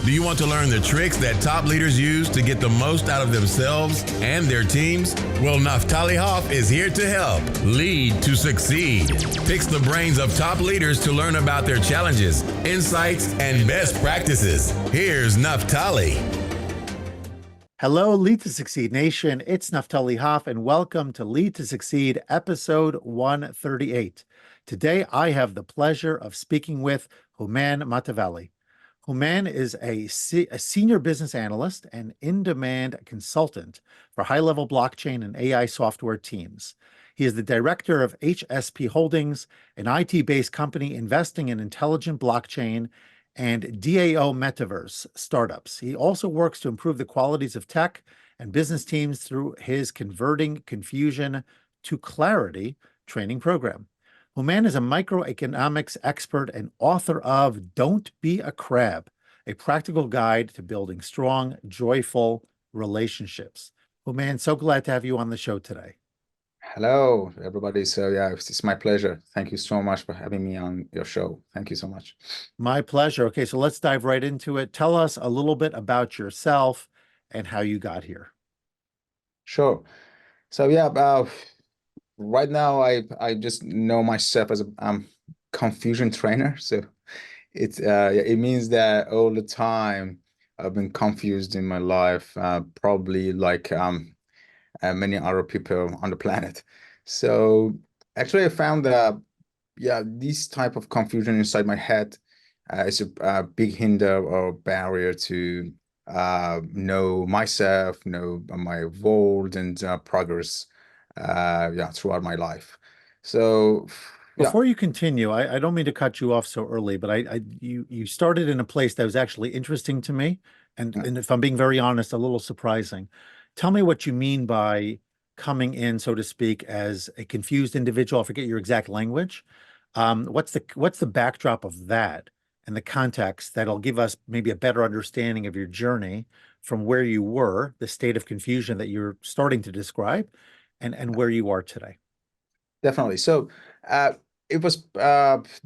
Do you want to learn the tricks that top leaders use to get the most out of themselves and their teams? Well, Naftali Hoff is here to help. Lead to succeed. Picks the brains of top leaders to learn about their challenges, insights, and best practices. Here's Naftali. Hello, Lead to Succeed Nation. It's Naftali Hoff, and welcome to Lead to Succeed, episode 138. Today, I have the pleasure of speaking with Hooman Motevalli. Hooman is a senior business analyst and in-demand consultant for high-level blockchain and AI software teams. He is the director of HSP Holdings, an IT-based company investing in intelligent blockchain and DAO-Metaverse startups. He also works to improve the qualities of tech and business teams through his Converting Confusion to Clarity training program. Hooman is a macroeconomics expert and author of Don't Be a Crab, a practical guide to building strong, joyful relationships. Hooman, so glad to have you on the show today. Hello, everybody. So yeah, it's my pleasure. Thank you so much for having me on your show. Thank you so much. My pleasure. Okay, so let's dive right into it. Tell us a little bit about yourself and how you got here. Sure. So yeah, right now I just know myself as a confusion trainer. So it means that all the time I've been confused in my life, probably like many other people on the planet. So actually I found that, yeah, this type of confusion inside my head is a big hinder or barrier to know myself, know my world and progress throughout my life. So before you continue, I don't mean to cut you off so early, but you started in a place that was actually interesting to me, and if I'm being very honest, a little surprising. Tell me what you mean by coming in, so to speak, as a confused individual. I forget your exact language. What's the backdrop of that and the context that'll give us maybe a better understanding of your journey from where you were, the state of confusion that you're starting to describe, and where you are today? Definitely. So it was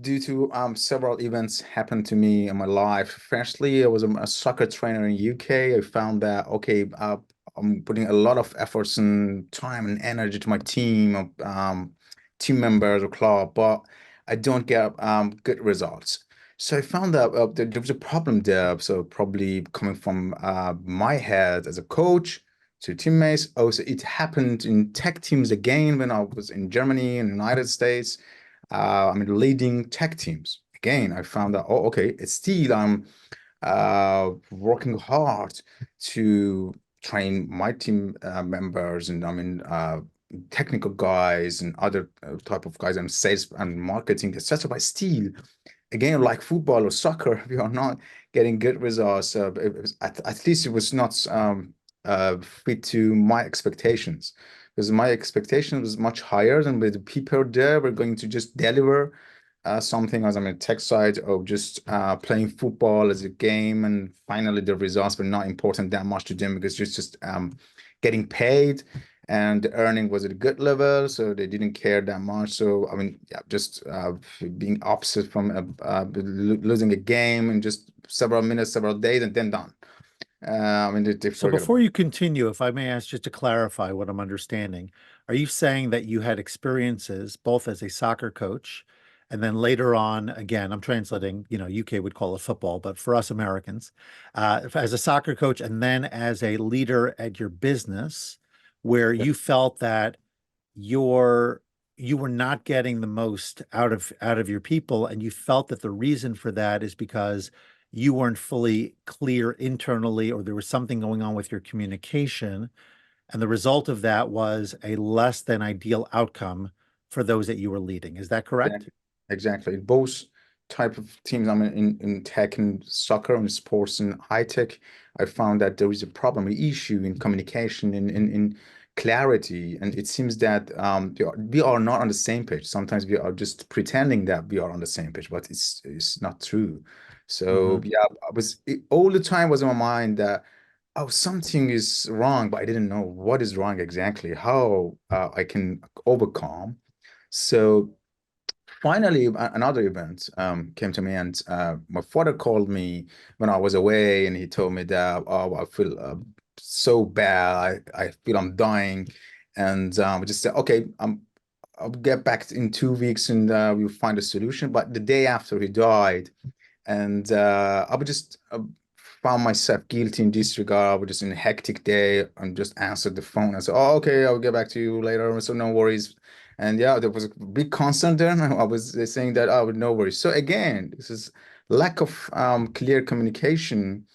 due to several events happened to me in my life. Firstly, I was a soccer trainer in UK. I found that, okay, I'm putting a lot of efforts and time and energy to my team, team members or club, but I don't get good results. So I found that there was a problem there. So probably coming from my head as a coach to teammates. Also, it happened in tech teams again when I was in Germany and United States. Leading tech teams. Again, I found that, oh, okay, it's still I'm working hard to train my team members and technical guys and other type of guys and sales and marketing, etc. But still, again, like football or soccer, we are not getting good results. At least it was not fit to my expectations, because my expectation was much higher than with the people there were going to just deliver something as tech side of just playing football as a game, and finally the results were not important that much to them because just getting paid and the earning was at a good level, so they didn't care that much. So just being upset from losing a game in just several minutes, several days, and then done. So before you continue, if I may ask, just to clarify what I'm understanding, are you saying that you had experiences both as a soccer coach and then later on, again, I'm translating, UK would call it football, but for us Americans, as a soccer coach and then as a leader at your business, where you felt that you were not getting the most out of your people, and you felt that the reason for that is because you weren't fully clear internally, or there was something going on with your communication, and the result of that was a less than ideal outcome for those that you were leading. Is that correct? Exactly. Both type of teams, in tech and soccer and sports and high tech, I found that there is a problem, an issue in communication, in clarity, and it seems that we are not on the same page. Sometimes we are just pretending that we are on the same page, but it's not true. So yeah, all the time was in my mind that, oh, something is wrong, but I didn't know what is wrong exactly, how I can overcome. So finally, another event came to me, and my father called me when I was away, and he told me that, oh, I feel so bad. I feel I'm dying, and we just said, okay, I'll get back in 2 weeks, and we'll find a solution. But the day after he died, and I would just found myself guilty in this regard. I was just in a hectic day and just answered the phone and said, "Oh, okay, I'll get back to you later." So no worries. And yeah, there was a big concern there. I was saying that, "Oh, no worries." So again, this is lack of clear communication.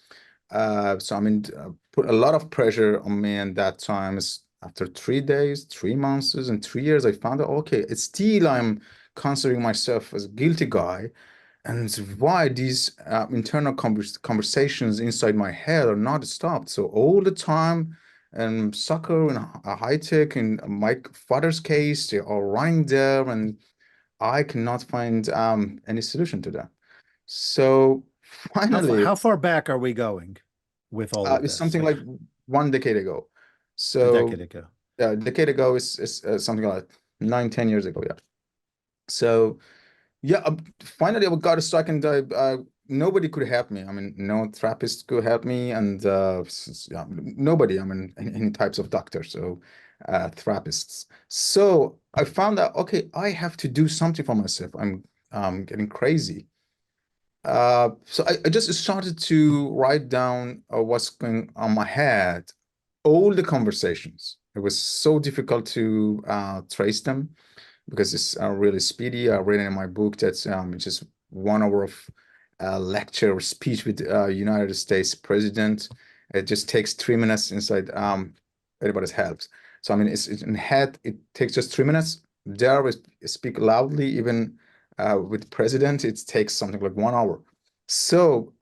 So I mean, put a lot of pressure on me. And that time is after 3 days, 3 months, and 3 years, I found out, okay, it's still I'm considering myself as a guilty guy, and why these internal conversations inside my head are not stopped. So all the time, and soccer and high tech, in my father's case, they are running there, and I cannot find any solution to that. So finally, How far back are we going with all of it's this? something Like like 1 decade ago. a decade So ago. a decade ago is something like 9, 10 years ago. Yeah. So yeah, finally I got stuck, and nobody could help me. I mean, no therapist could help me, and yeah, nobody. I mean, any types of doctors, so therapists. So I found out, okay, I have to do something for myself. I'm getting crazy. So I just started to write down what's going on my head, all the conversations. It was so difficult to trace them because it's really speedy. I read in my book that it's just 1 hour of lecture or speech with United States president. It just takes 3 minutes inside everybody's helps. So I mean, it's in head. It takes just 3 minutes. There, we speak loudly. Even with president, it takes something like 1 hour. So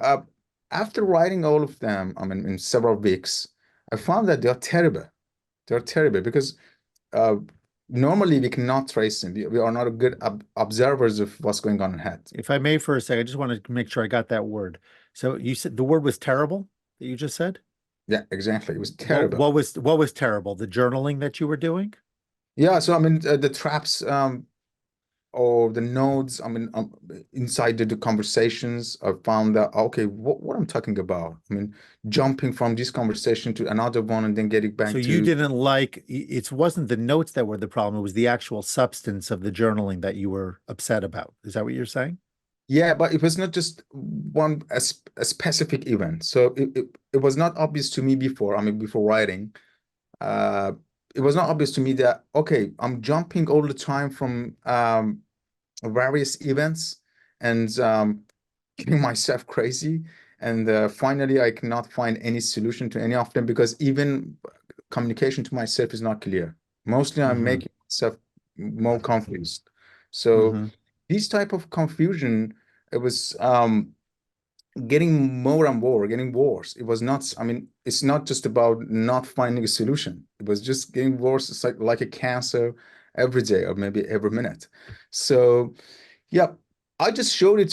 after writing all of them, I mean, in several weeks, I found that they are terrible. They're terrible because uh, normally we cannot trace them. We are not good observers of what's going on in head. If I may for a second, I just want to make sure I got that word. So you said the word was terrible that you just said? Yeah, exactly. It was What terrible. what was terrible? The journaling that you were doing? Yeah, so I mean, the traps or the nodes, I mean, inside the conversations, I found that, okay, what I'm talking about. I mean, jumping from this conversation to another one and then getting So back you to, didn't like it wasn't the notes that were the problem, it was the actual substance of the journaling that you were upset about. Is that what you're saying? yeah, but it was not just one a specific event. So it was not obvious to me before, I mean, before writing. Uh, it was not obvious to me that, okay, I'm jumping all the time from various events and getting myself crazy. And finally, I cannot find any solution to any of them because even communication to myself is not clear. Mostly, I'm Mm-hmm. making myself more confused. So Mm-hmm. this type of confusion, it was getting more and more, getting worse. It was not, I mean, it's not just about not finding a solution. It was just getting worse. It's like a cancer every day or maybe every minute. So yeah, I just showed it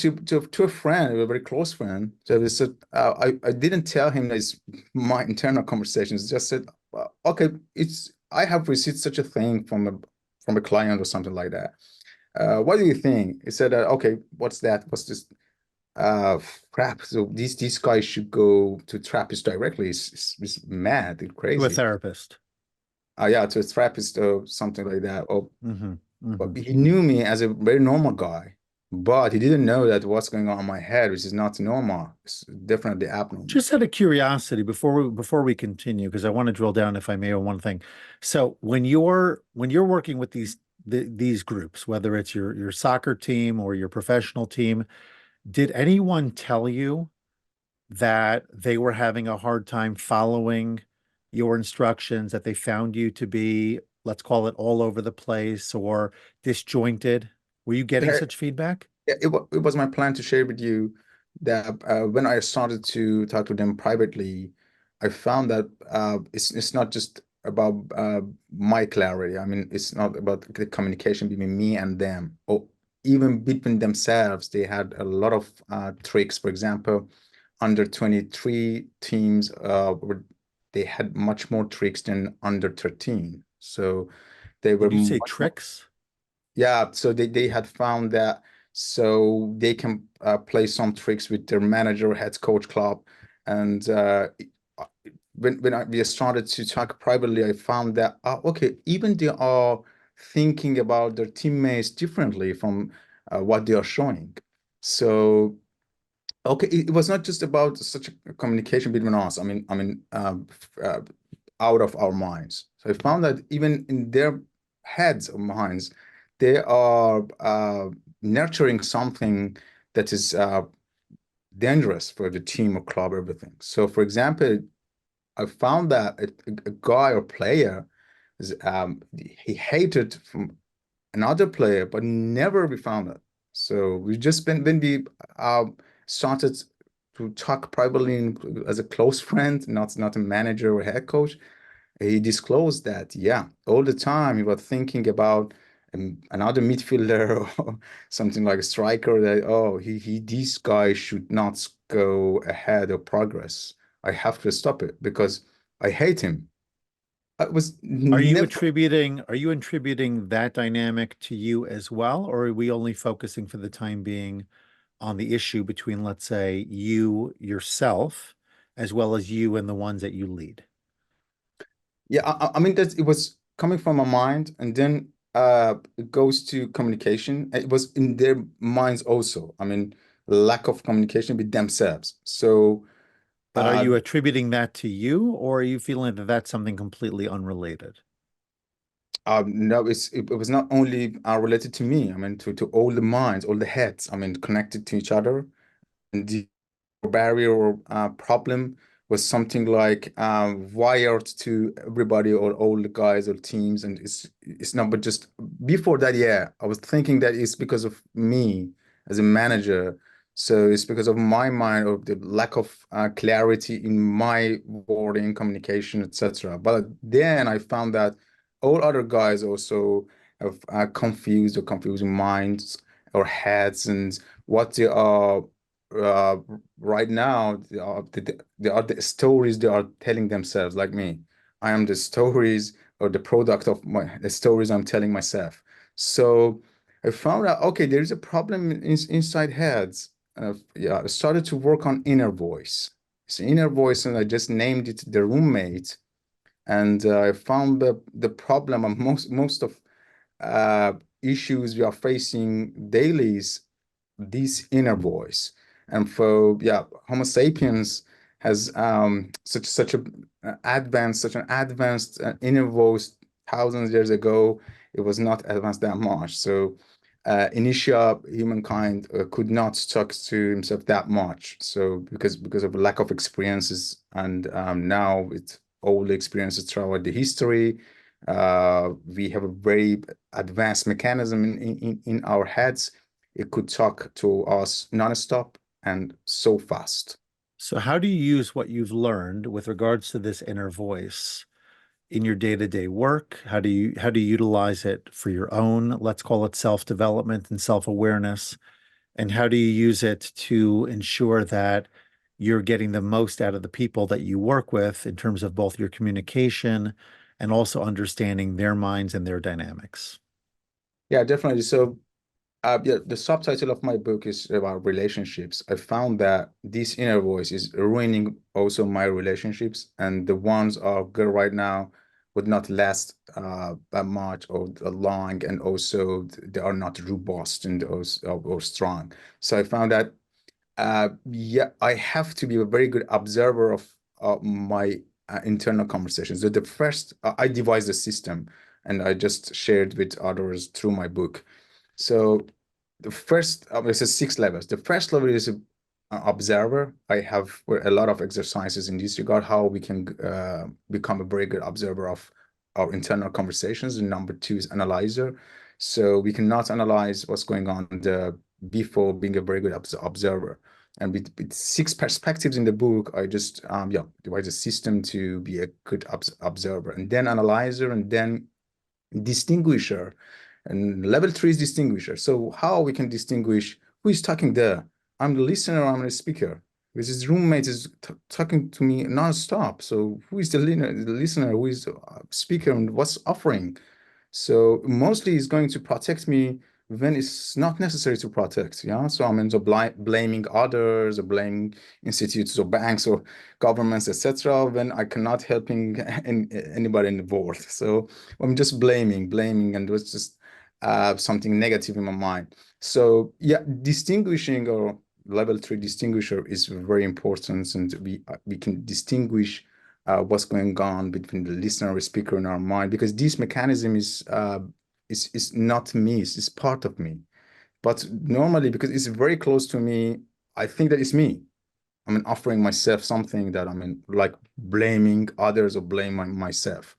to a friend, a very close friend. So they said, I didn't tell him that it's my internal conversations. Just said, well, okay, it's I have received such a thing from a client or something like that. What do you think? He said, okay, what's that? What's this? Uh, Crap. So these guys should go to therapist directly. It's mad and To a crazy. therapist. Yeah, to a therapist or something like that. Or Mm-hmm. but Mm-hmm. he knew me as a very normal guy, but he didn't know that what's going on in my head, which is not normal. It's definitely abnormal. Just out of curiosity, before we continue, because I want to drill down, if I may, on one thing. So when you're working with these groups, whether it's your soccer team or your professional team, did anyone tell you that they were having a hard time following your instructions, that they found you to be, let's call it, all over the place or disjointed? Were you getting such feedback? It was my plan to share with you that when I started to talk to them privately, I found that it's not just about my clarity. I mean, it's not about the communication between me and them, or even between themselves. They had a lot of tricks. For example, under 23 teams, they had much more tricks than under 13. So they were Did you say much more. tricks? Yeah, so they had found that so they can play some tricks with their manager, head coach club, and uh, we started to talk privately, I found that okay, even they are thinking about their teammates differently from what they are showing. So okay, it was not just about such a communication between us. Out of our minds. So I found that even in their heads or minds, they are nurturing something that is dangerous for the team or club, everything. So, for example, I found that a guy or player is he hated from another player, but never we found it. So we just been when we uh, started to talk privately as a close friend, not a manager or head coach. He disclosed that, yeah, all the time he was thinking about another midfielder or something like a striker that, oh, this guy should not go ahead or progress. I have to stop it because I hate him. I was never. Are you attributing that dynamic to you as well, or are we only focusing for the time being on the issue between, let's say, you yourself, as well as you and the ones that you lead? Yeah, I mean that it was coming from my mind, and then it goes to communication. It was in their minds also. I mean, lack of communication with themselves. So But are uh, you attributing that to you, or are you feeling that that's something completely unrelated? no, it was not only related to me. I mean, to all the minds, all the heads. I mean, connected to each other. And the barrier or problem was something like wired to everybody or all the guys or teams, and it's not. But just before that, yeah, I was thinking that it's because of me as a manager. So it's because of my mind or the lack of clarity in my wording, communication, etc. But then I found that all other guys also have confused or confusing minds or heads, and what they are uh, right now, they are the stories they are telling themselves, like me. I am the stories or the product of the stories I'm telling myself. So I found out, okay, there is a problem inside heads. Yeah, I started to work on inner voice. It's inner voice, and I just named it the roommate. And I found the problem of most of uh, issues we are facing daily is this inner voice. And for yeah, Homo sapiens has such a such an advanced inner voice thousands of years ago. It was not advanced that much. So initial humankind could not talk to himself that much. So because of lack of experiences, and now with all the experiences throughout the history, we have a very advanced mechanism in our heads. It could talk to us nonstop and so fast. So how do you use what you've learned with regards to this inner voice in your day-to-day work? How do you utilize it for your own, let's call it self-development and self-awareness? And how do you use it to ensure that you're getting the most out of the people that you work with in terms of both your communication and also understanding their minds and their dynamics? Yeah, definitely. So yeah, the subtitle of my book is about relationships. I found that this inner voice is ruining also my relationships, and the ones are good right now would not last that much or long, and also they are not robust and or strong. So I found that yeah, I have to be a very good observer of my internal conversations. So the first, I devised a system, and I just shared with others through my book. So the first, it's a 6 levels. The first level is a observer. I have a lot of exercises in this regard, how we can become a very good observer of our internal conversations. And number 2 is analyzer. So we cannot analyze what's going on before being a very good observer. And with 6 perspectives in the book, I just yeah, devise a system to be a good observer, and then analyzer, and then distinguisher. And level 3 is distinguisher. So how we can distinguish who is talking there? I'm the listener, I'm the speaker. Because his roommate is talking to me non-stop. So who is the listener, who is the speaker, and what's offering? So mostly it's going to protect me when it's not necessary to protect. Yeah. So I'm into blaming others or blaming institutes or banks or governments, etc. when I cannot helping anybody in the world. So I'm just blaming, and it was just something negative in my mind. So yeah, distinguishing or level 3 distinguisher is very important, and we can distinguish what's going on between the listener or speaker in our mind, because this mechanism is not me, it's part of me. But normally, because it's very close to me, I think that it's me. I mean, offering myself something that like blaming others or blaming myself.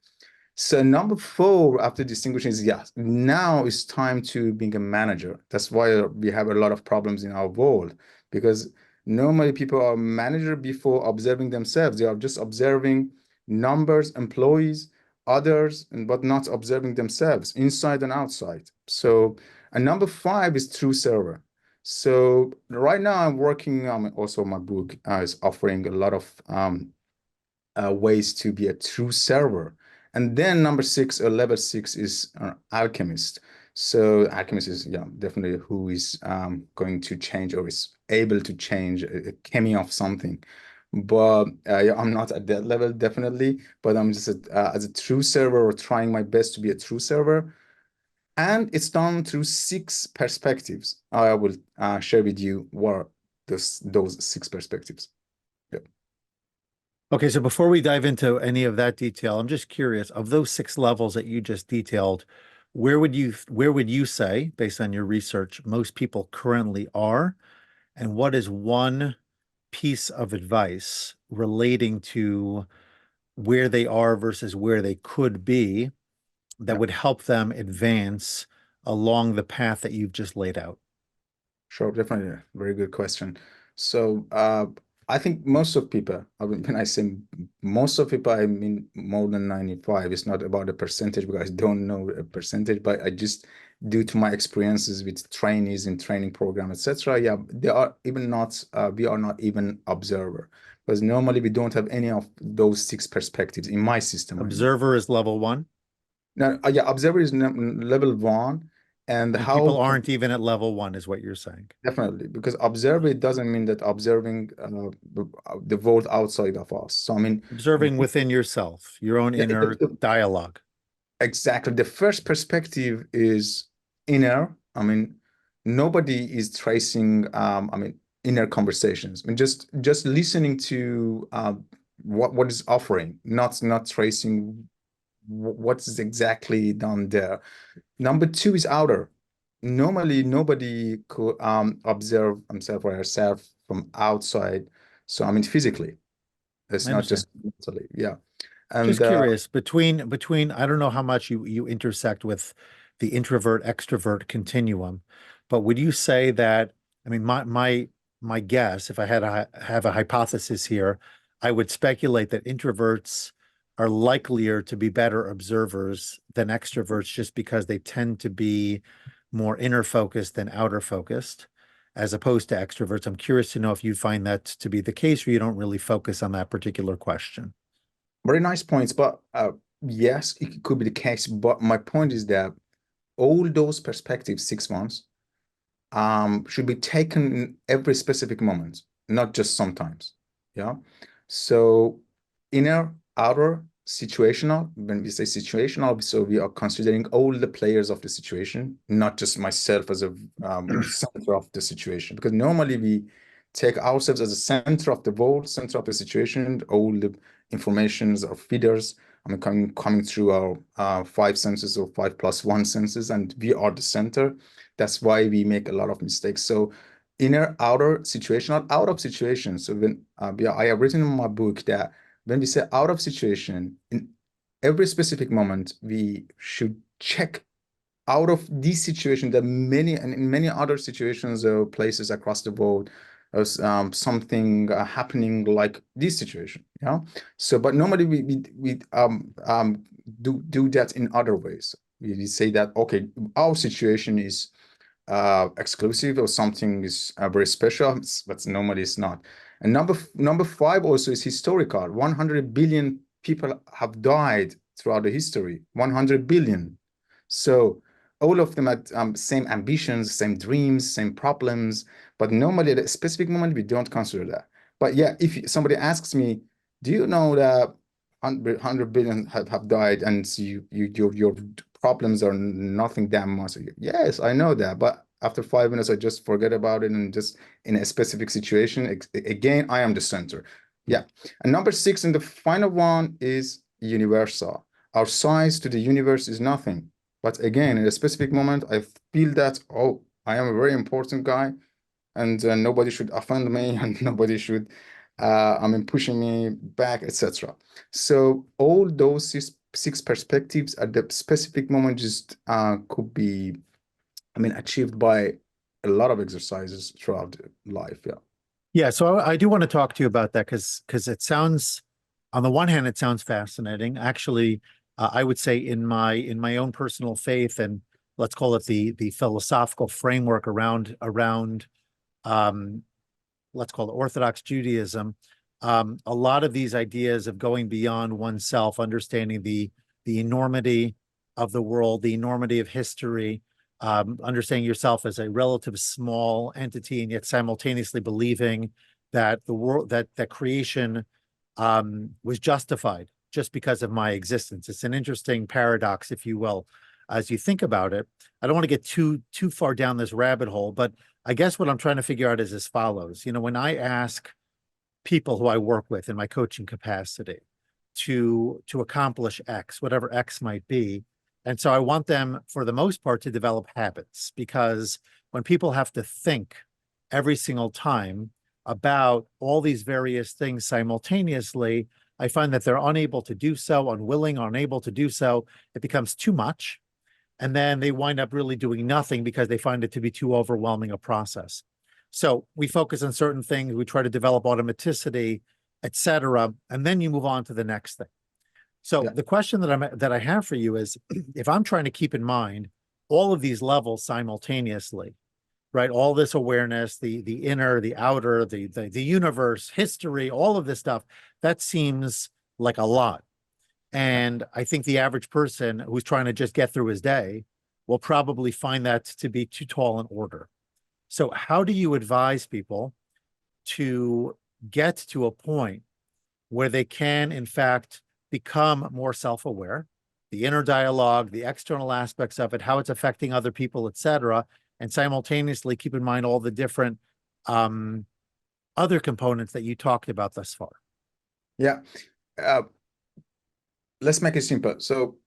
So number 4 after distinguishing is, yes, now it's time to being a manager. That's why we have a lot of problems in our world, because normally people are manager before observing themselves. They are just observing numbers, employees, others, but not observing themselves inside and outside. So, and number 5 is true server. So right now I'm working, also my book is offering a lot of ways to be a true server. And then number 6 or level 6 is alchemist. So alchemist is, yeah, definitely who is going to change or is able to change a chemistry of something. But yeah, I'm not at that level, definitely, but I'm just as a true server, or trying my best to be a true server. And it's done through 6 perspectives. I will share with you what those 6 perspectives. Yeah. Okay, so before we dive into any of that detail, I'm just curious, of those 6 levels that you just detailed, where would you say, based on your research, most people currently are? And what is one piece of advice relating to where they are versus where they could be that Yeah. would help them advance along the path that you've just laid out? Sure, definitely. Very good question. So I think most of people, when I say most of people, I mean more than 95. It's not about the percentage, because I don't know a percentage, but I just, due to my experiences with trainees in training program, etc. Yeah, they are even not, we are not even observer, because normally we don't have any of those 6 perspectives in my system. I mean, Observer is level 1, now, yeah, observer is level 1, and and people how aren't even at level 1 is what you're saying. definitely, because observe, it doesn't mean that observing the world outside of us. So I mean, Observing within yourself, your own yeah, inner dialogue. exactly. The first perspective is inner. I mean, nobody is tracing. Inner conversations. I mean, just listening to what is offering, not tracing what is exactly done there. Number 2 is outer. Normally, nobody could observe himself or herself from outside. So, I mean, physically, it's I not understand. just mentally. Yeah. And Just curious, between I don't know how much you intersect with the introvert extrovert continuum, but would you say that, I mean, my guess, if I had have a hypothesis here, I would speculate that introverts are likelier to be better observers than extroverts, just because they tend to be more inner focused than outer focused, as opposed to extroverts. I'm curious to know if you find that to be the case, or you don't really focus on that particular question. very nice points. But yes, it could be the case. But my point is that all those perspectives, 6 months, should be taken in every specific moment, not just sometimes. Yeah. So inner, outer, situational. When we say situational, so we are considering all the players of the situation, not just myself as a center of the situation. Because normally we take ourselves as a center of the world, center of the situation, all the informations or feeders. I mean, coming through our 5 senses or 5+1 senses, and we are the center. That's why we make a lot of mistakes. So inner, outer, situational, out of situation. So when yeah, I have written in my book that when we say out of situation, in every specific moment, we should check out of this situation that many, and in many other situations or places across the world, there's something happening like this situation. Yeah. So, but normally we do that in other ways. We say that, okay, our situation is exclusive, or something is very special, but normally it's not. And number 5 also is historical. 100 billion people have died throughout the history. 100 billion. So all of them had same ambitions, same dreams, same problems, but normally at a specific moment we don't consider that. But yeah, if somebody asks me, do you know that 100 billion have died and your problems are nothing that much? Yes, I know that, but after 5 minutes I just forget about it and just in a specific situation again I am the center. Yeah. And number six, and the final one, is universal. Our size to the universe is nothing. But again, in a specific moment, I feel that, oh, I am a very important guy, and nobody should offend me, and nobody should, pushing me back, etc. So all those six perspectives at the specific moment just could be, achieved by a lot of exercises throughout life. Yeah. Yeah, so I do want to talk to you about that because it sounds, on the one hand, it sounds fascinating. Actually, I would say in my own personal faith, and let's call it the philosophical framework around let's call it Orthodox Judaism. A lot of these ideas of going beyond oneself, understanding the enormity of the world, the enormity of history, understanding yourself as a relative small entity, and yet simultaneously believing that the world, that creation was justified just because of my existence. It's an interesting paradox, if you will, as you think about it. I don't want to get too far down this rabbit hole, but I guess what I'm trying to figure out is as follows. When I ask people who I work with in my coaching capacity to accomplish X, whatever X might be. And so I want them, for the most part, to develop habits, because when people have to think every single time about all these various things simultaneously, I find that they're unable to do so, unwilling, unable to do so. It becomes too much. And then they wind up really doing nothing because they find it to be too overwhelming a process. So we focus on certain things, we try to develop automaticity, etc., and then you move on to the next thing. So the question that I have for you is, if I'm trying to keep in mind all of these levels simultaneously, right? All this awareness, the inner, the outer, the universe, history, all of this stuff, that seems like a lot. And I think the average person who's trying to just get through his day will probably find that to be too tall an order. So how do you advise people to get to a point where they can, in fact, become more self-aware, the inner dialogue, the external aspects of it, how it's affecting other people, et cetera, and simultaneously keep in mind all the different other components that you talked about thus far? Yeah. Let's make it simple. So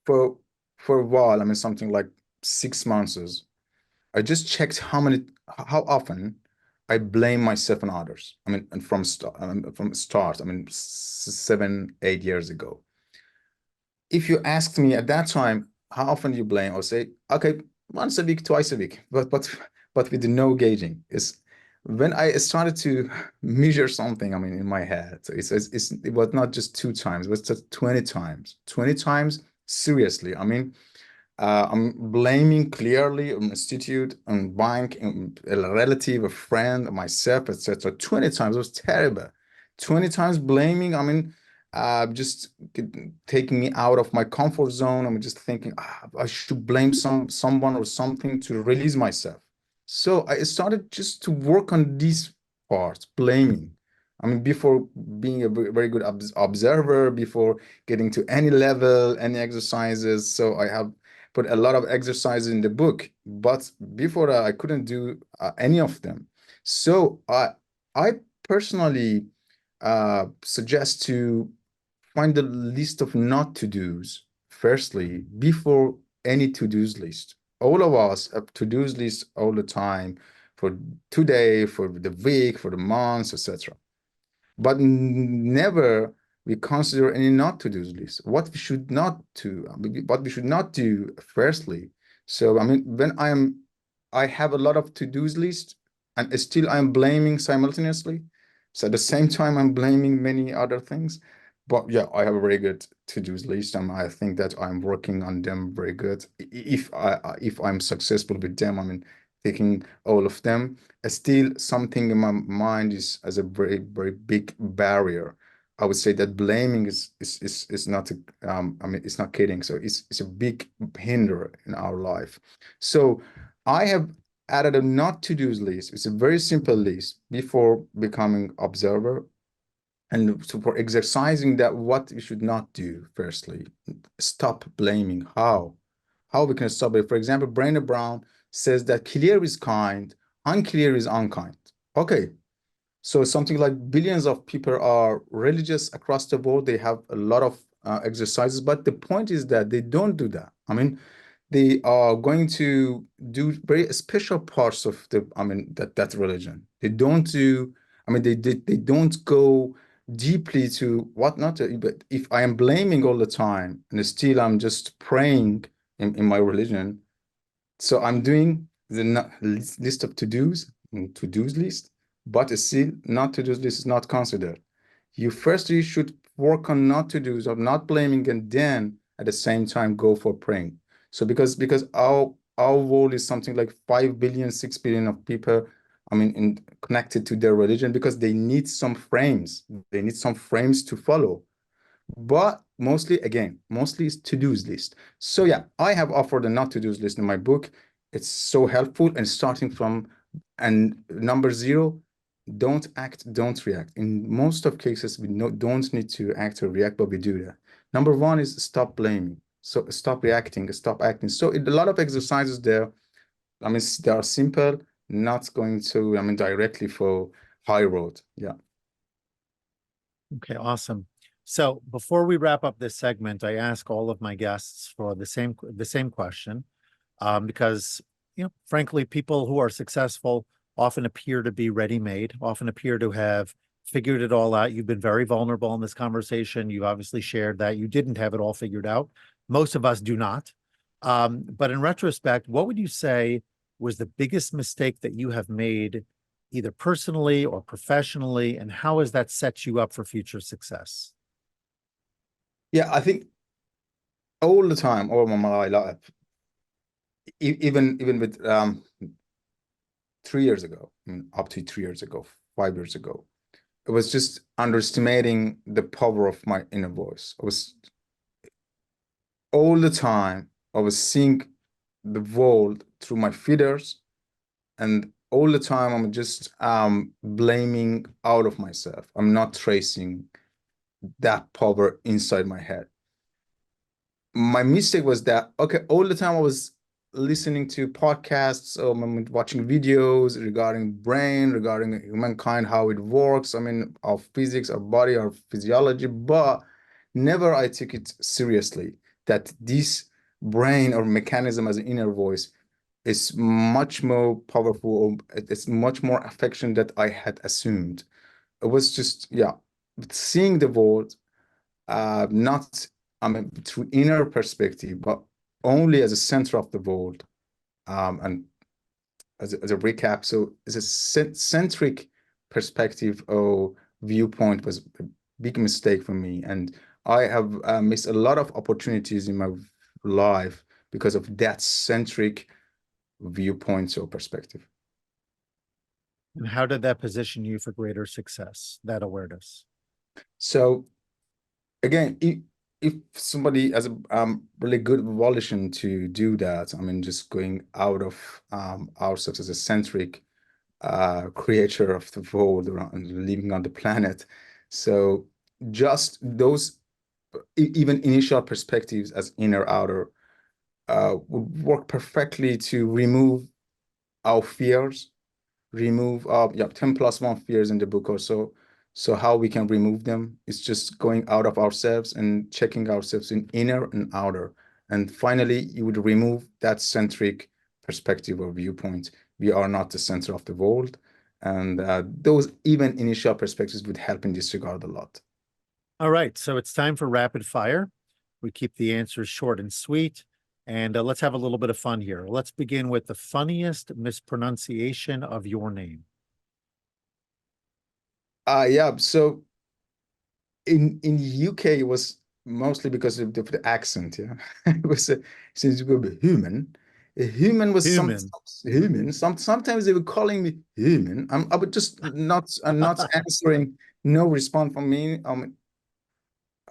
for a while, something like 6 months, I just checked how often I blame myself and others. And from start, 7, 8 years ago. If you asked me at that time, how often do you blame? I'll say, okay, once a week, twice a week, but with no gauging. Is when I started to measure something, in my head. So it was not just 2 times, it was just 20 times. 20 times, seriously. I'm blaming clearly an institute, a bank, a relative, a friend, myself, etc. 20 times. It was terrible. 20 times blaming. Just taking me out of my comfort zone. I'm just thinking I should blame someone or something to release myself. So I started just to work on these parts, blaming. Before being a very good observer, before getting to any level, any exercises. So I have put a lot of exercises in the book, but before that, I couldn't do any of them. So I personally suggest to find the list of not to-dos firstly before any to-dos list. All of us have to-dos list all the time for today, for the week, for the months, etc. But never we consider any not to-do list. What we should not do firstly. So when I have a lot of to-dos list and still I'm blaming simultaneously. So at the same time I'm blaming many other things. But yeah, I have a very good to-dos list, and I think that I'm working on them very good. If I'm successful with them, taking all of them, still something in my mind is as a very, very big barrier. I would say that blaming is not I mean, it's not kidding. So it's a big hinder in our life. So I have added a not to-do list. It's a very simple list before becoming observer. And so for exercising that, what we should not do, firstly, stop blaming. How we can stop it? For example, Brené Brown says that clear is kind, unclear is unkind. Okay, so something like billions of people are religious across the world. They have a lot of exercises, but the point is that they don't do that. I mean, they are going to do very special parts of the, I mean, that religion. They don't do, I mean, they don't go deeply to what not to, but if I am blaming all the time and still I'm just praying in my religion, so I'm doing the list of to-dos, to-dos list, but still not to-dos list is not considered. You should work on not to-dos or not blaming, and then at the same time go for praying. So because our world is something like 5 billion, 6 billion of people, I mean, connected to their religion, because they need some frames. They need some frames to follow. But mostly, again, mostly it's to-dos list. So yeah, I have offered a not to-dos list in my book. It's so helpful. And starting from and number 0, don't act, don't react. In most of cases, we don't need to act or react, but we do that. Number 1 is stop blaming. So stop reacting, stop acting. So a lot of exercises there, I mean, they are simple, not going to, I mean, directly for high road. Yeah. Okay, awesome. So before we wrap up this segment, I ask all of my guests for the same question, because frankly, people who are successful often appear to be ready-made, often appear to have figured it all out. You've been very vulnerable in this conversation. You've obviously shared that you didn't have it all figured out. Most of us do not. But in retrospect, what would you say was the biggest mistake that you have made, either personally or professionally, and how has that set you up for future success? Yeah, I think all the time, all my life, even with 3 years ago, I mean, up to 3 years ago, 5 years ago, it was just underestimating the power of my inner voice. I was all the time, I was seeing the world through my feeders, and all the time I'm just blaming out of myself. I'm not tracing that power inside my head. My mistake was that, okay, all the time I was listening to podcasts or watching videos regarding brain, regarding humankind, how it works, I mean, our physics, our body, our physiology, but never I took it seriously that this brain or mechanism as an inner voice is much more powerful, or it's much more affection that I had assumed. It was just, yeah, seeing the world, not, I mean, through inner perspective, but only as a center of the world. And as a recap, so as a centric perspective or viewpoint was a big mistake for me. And I have missed a lot of opportunities in my life because of that centric viewpoints or perspective. And how did that position you for greater success, that awareness? So again, if somebody has a really good volition to do that, I mean, just going out of ourselves as a centric creature of the world around living on the planet. So just those even initial perspectives as inner outer would work perfectly to remove our fears, remove 10+1 fears in the book or so. So how we can remove them is just going out of ourselves and checking ourselves in inner and outer. And finally, you would remove that centric perspective or viewpoint. We are not the center of the world. And those even initial perspectives would help in this regard a lot. All right, so it's time for rapid fire. We keep the answers short and sweet. And let's have a little bit of fun here. Let's begin with the funniest mispronunciation of your name. Yeah, so in UK, it was mostly because of the accent. Yeah, it was since we were human. A human was Human. human. Sometimes they were calling me human. I would just not answering. No response from me.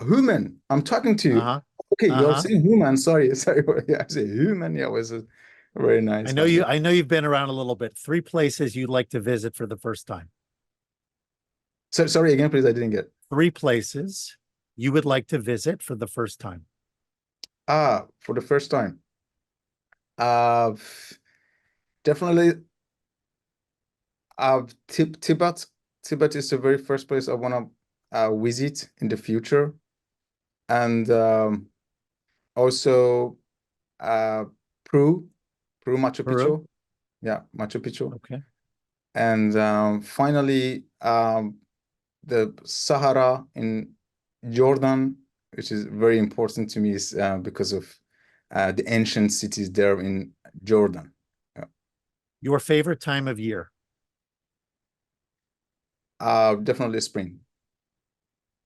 Human, I'm talking to you. Uh-huh. Okay, you're Uh-huh. saying human. Sorry, sorry. Yeah, I say human. Yeah, it was a very nice. I know you've been around a little bit. Three places you'd like to visit for the first time. So sorry again, please. I didn't get. Three places you would like to visit for the first time. For the first time. Uh, Definitely. Tibet. Tibet is the very first place I want to visit in the future, and also uh, Peru, Machu Peru. Picchu. Yeah, Machu Picchu. Okay. And finally, the Sahara in Jordan, which is very important to me, is because of the ancient cities there in Jordan. Yeah. Your favorite time of year. Definitely spring.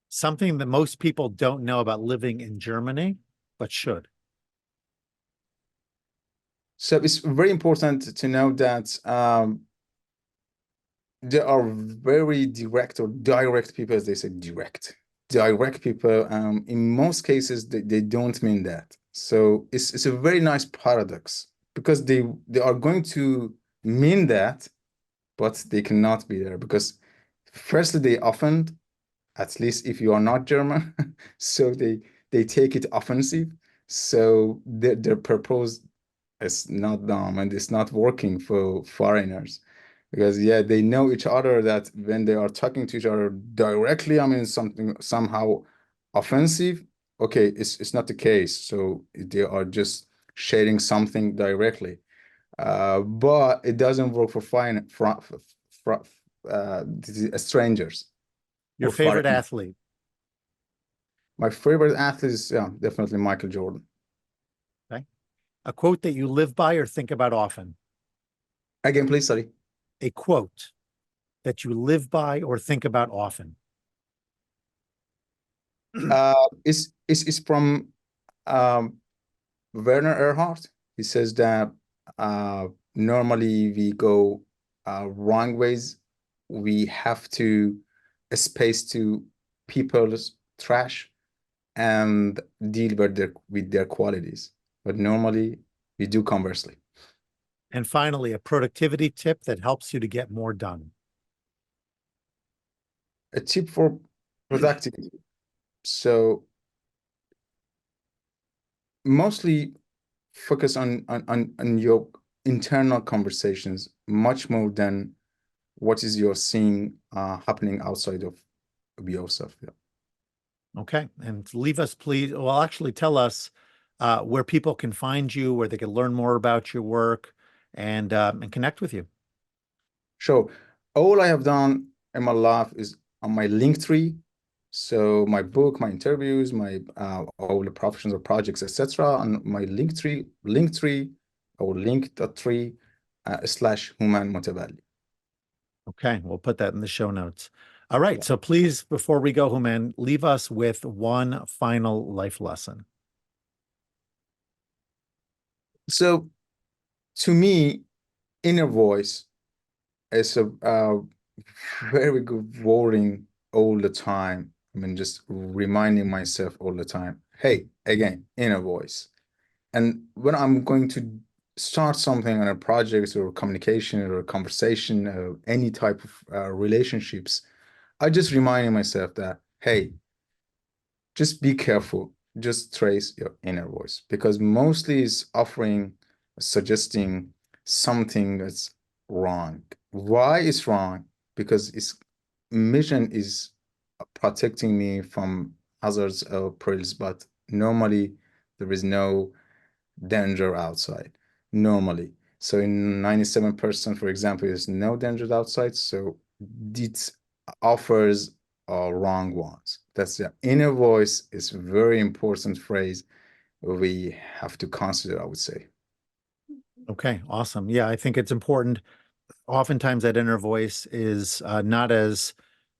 Something that most people don't know about living in Germany, but should. So it's very important to know that there are very direct or direct people, as they say, direct people. In most cases, they don't mean that. So it's a very nice paradox because they are going to mean that, but they cannot be there because firstly they offend, at least if you are not German, so they take it offensive. So their purpose is not dumb and it's not working for foreigners because yeah, they know each other that when they are talking to each other directly, I mean something somehow offensive. Okay, it's not the case. So they are just sharing something directly. But it doesn't work for for strangers Your or favorite foreigners. athlete. My favorite athlete is yeah, definitely Michael Jordan. Okay. A quote that you live by or think about often. Again, please, sorry. A quote that you live by or think about often. It's from um, Werner Erhard. He says that normally we go wrong ways. We have to space to people's trash and deal with their qualities. But normally we do conversely. And finally, a productivity tip that helps you to get more done. A tip for productivity. So mostly focus on your internal conversations much more than what is you're seeing happening outside of yourself. Yeah. Okay. And leave us, please. Well, actually, tell us where people can find you, where they can learn more about your work and connect with you. Sure. All I have done in my life is on my link tree. So my book, my interviews, my all the professional projects, etc. On my link tree, or link.tree slash Hooman Motevalli. Okay. We'll put that in the show notes. All right. So please, before we go, Hooman, leave us with one final life lesson. So to me, inner voice is a very good wording all the time. I mean, just reminding myself all the time, hey, again, inner voice. And when I'm going to start something on a project or communication or a conversation or any type of relationships, I just reminding myself that, hey, just be careful. Just trace your inner voice because mostly it's offering, suggesting something that's wrong. Why is wrong? Because its mission is protecting me from hazards or perils, but normally there is no danger outside. Normally. So in 97%, for example, there's no danger outside. So it offers wrong ones. That's the inner voice is a very important phrase we have to consider, I would say. Okay. Awesome. Yeah. I think it's important. Oftentimes that inner voice is not as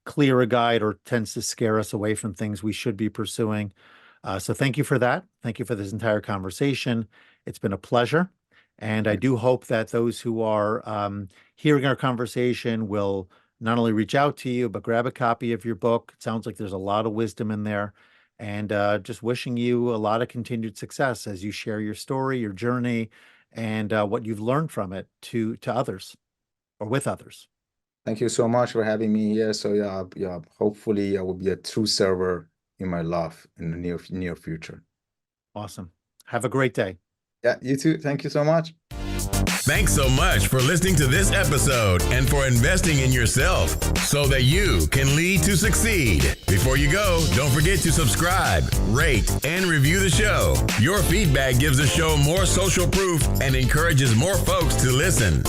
clear a guide or tends to scare us away from things we should be pursuing. So thank you for that. Thank you for this entire conversation. It's been a pleasure. And I do hope that those who are hearing our conversation will not only reach out to you, but grab a copy of your book. It sounds like there's a lot of wisdom in there. and just wishing you a lot of continued success as you share your story, your journey, and what you've learned from it to others or with others. Thank you so much for having me here. So hopefully I will be a true server in my life in the near future. Awesome. Have a great day. Yeah, you too. Thank you so much. Thanks so much for listening to this episode and for investing in yourself so that you can lead to succeed. Before you go, don't forget to subscribe, rate, and review the show. Your feedback gives the show more social proof and encourages more folks to listen.